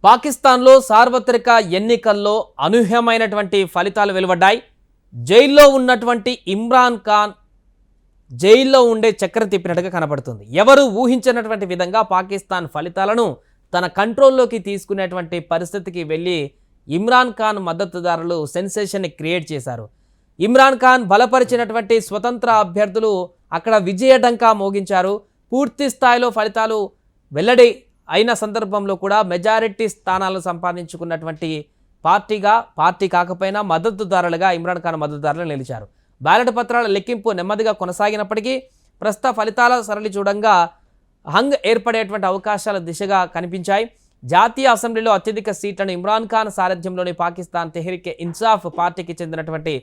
పాకిస్తాన్లో సార్వత్రిక ఎన్నికల్లో అనూహ్యమైనటువంటి ఫలితాలు వెలువడ్డాయి. జైల్లో ఉన్నటువంటి ఇమ్రాన్ ఖాన్ జైల్లో ఉండే చక్రం తిప్పినట్టుగా కనబడుతుంది. ఎవరు ఊహించినటువంటి విధంగా పాకిస్తాన్ ఫలితాలను తన కంట్రోల్లోకి తీసుకునేటువంటి పరిస్థితికి వెళ్ళి ఇమ్రాన్ ఖాన్ మద్దతుదారులు సెన్సేషన్ని క్రియేట్ చేశారు. ఇమ్రాన్ ఖాన్ బలపరిచినటువంటి స్వతంత్ర అభ్యర్థులు అక్కడ విజయడంకా మోగించారు. పూర్తి స్థాయిలో ఫలితాలు వెల్లడి అయిన సందర్భంలో కూడా మెజారిటీ స్థానాలు సంపాదించుకున్నటువంటి పార్టీ కాకపోయినా మద్దతుదారులుగా ఇమ్రాన్ ఖాన్ మద్దతుదారులు నిలిచారు. బ్యాలెట్ పత్రాల లెక్కింపు నెమ్మదిగా కొనసాగినప్పటికీ ప్రస్తుత ఫలితాల సరళి చూడంగా హంగ్ ఏర్పడేటువంటి అవకాశాల దిశగా కనిపించాయి. జాతీయ అసెంబ్లీలో అత్యధిక సీట్లను ఇమ్రాన్ ఖాన్ సారథ్యంలోని పాకిస్తాన్ తెహ్రీకే ఇన్సాఫ్ పార్టీకి చెందినటువంటి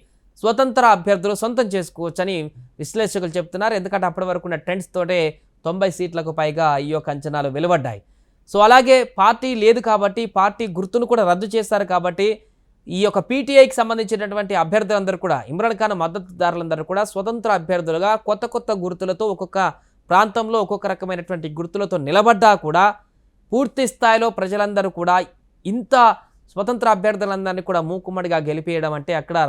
స్వతంత్ర అభ్యర్థులు సొంతం చేసుకోవచ్చని విశ్లేషకులు చెప్తున్నారు. ఎందుకంటే అప్పటి వరకు ఉన్న ట్రెండ్స్ తోటే 90 సీట్లకు పైగా ఈ యొక్క అంచనాలు వెలువడ్డాయి. సో అలాగే పార్టీ లేదు కాబట్టి పార్టీ గుర్తును కూడా రద్దు చేశారు కాబట్టి ఈ యొక్క పీటీఐకి సంబంధించినటువంటి అభ్యర్థులందరూ కూడా ఇమ్రాన్ ఖాన్ మద్దతుదారులందరూ కూడా స్వతంత్ర అభ్యర్థులుగా కొత్త గుర్తులతో ఒక్కొక్క ప్రాంతంలో ఒక్కొక్క రకమైనటువంటి గుర్తులతో నిలబడ్డా కూడా పూర్తి స్థాయిలో ప్రజలందరూ కూడా ఇంత స్వతంత్ర అభ్యర్థులందరినీ కూడా మూకుమ్మడిగా గెలిపేయడం అంటే అక్కడ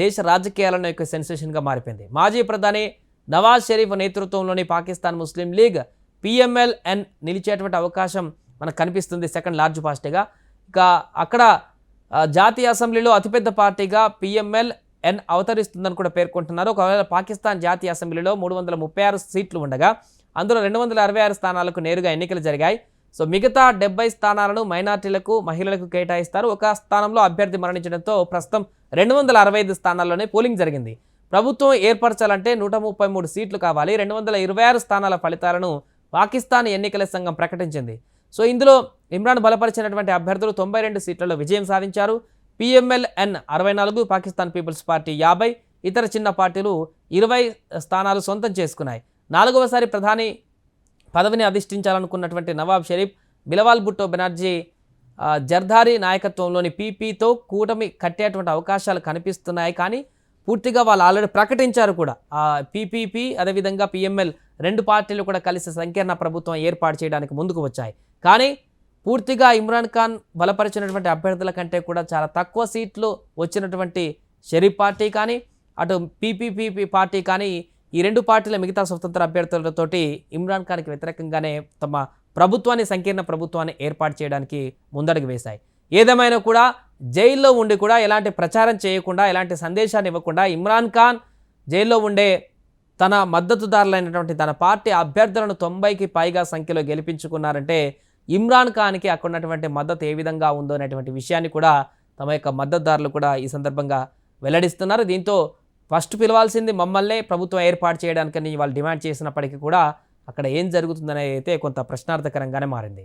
దేశ రాజకీయాలను యొక్క సెన్సేషన్గా మారిపోయింది. మాజీ ప్రధాని నవాజ్ షరీఫ్ నేతృత్వంలోని పాకిస్తాన్ ముస్లిం లీగ్ PMLN నిలిచేటువంటి అవకాశం మనకు కనిపిస్తుంది సెకండ్ లార్జ్ పార్టీగా. ఇక అక్కడ జాతీయ అసెంబ్లీలో అతిపెద్ద పార్టీగా PMLN అవతరిస్తుందని కూడా పేర్కొంటున్నారు. ఒకవేళ పాకిస్తాన్ జాతీయ అసెంబ్లీలో 336 సీట్లు ఉండగా అందులో 266 స్థానాలకు నేరుగా ఎన్నికలు జరిగాయి. సో మిగతా 70 స్థానాలను మైనార్టీలకు మహిళలకు కేటాయిస్తారు. ఒక స్థానంలో అభ్యర్థి మరణించడంతో ప్రస్తుతం 265 స్థానాల్లోనే పోలింగ్ జరిగింది. ప్రభుత్వం ఏర్పరచాలంటే 133 సీట్లు కావాలి. 226 స్థానాల ఫలితాలను పాకిస్తాన్ ఎన్నికల సంఘం ప్రకటించింది. సో ఇందులో ఇమ్రాన్ బలపరిచినటువంటి అభ్యర్థులు 92 సీట్లలో విజయం సాధించారు. PMLN 64, పాకిస్తాన్ పీపుల్స్ పార్టీ 50, ఇతర చిన్న పార్టీలు 20 స్థానాలు సొంతం చేసుకున్నాయి. 4వసారి ప్రధాని పదవిని అధిష్ఠించాలనుకున్నటువంటి నవాబ్ షరీఫ్, బిలవాల్ భుట్టో బెనర్జీ, జర్దారీ నాయకత్వంలోని పీపీతో కూటమి కట్టేటువంటి అవకాశాలు కనిపిస్తున్నాయి. కానీ పూర్తిగా వాళ్ళు ఆల్రెడీ ప్రకటించారు కూడా. PPP అదేవిధంగా PML రెండు పార్టీలు కూడా కలిసి సంకీర్ణ ప్రభుత్వం ఏర్పాటు చేయడానికి ముందుకు వచ్చాయి. కానీ పూర్తిగా ఇమ్రాన్ ఖాన్ బలపరిచినటువంటి అభ్యర్థుల కంటే కూడా చాలా తక్కువ సీట్లు వచ్చినటువంటి షరీఫ్ పార్టీ కానీ అటు PPP పార్టీ కానీ ఈ రెండు పార్టీల మిగతా స్వతంత్ర అభ్యర్థులతోటి ఇమ్రాన్ ఖాన్కి వ్యతిరేకంగానే తమ ప్రభుత్వాన్ని సంకీర్ణ ప్రభుత్వాన్ని ఏర్పాటు చేయడానికి ముందడుగు వేశాయి. ఏదేమైనా కూడా జైల్లో ఉండి కూడా ఎలాంటి ప్రచారం చేయకుండా ఎలాంటి సందేశాన్ని ఇవ్వకుండా ఇమ్రాన్ ఖాన్ జైల్లో ఉండే తన మద్దతుదారులైనటువంటి తన పార్టీ అభ్యర్థులను 90కి పైగా సంఖ్యలో గెలిపించుకున్నారంటే ఇమ్రాన్ ఖాన్కి అక్కడ ఉన్నటువంటి మద్దతు ఏ విధంగా ఉందో అనేటువంటి విషయాన్ని కూడా తమ యొక్క మద్దతుదారులు కూడా ఈ సందర్భంగా వెల్లడిస్తున్నారు. దీంతో ఫస్ట్ పిలవాల్సింది మమ్మల్నే ప్రభుత్వం ఏర్పాటు చేయడానికని వాళ్ళు డిమాండ్ చేసినప్పటికీ కూడా అక్కడ ఏం జరుగుతుందనేది అయితే కొంత ప్రశ్నార్థకరంగానే మారింది.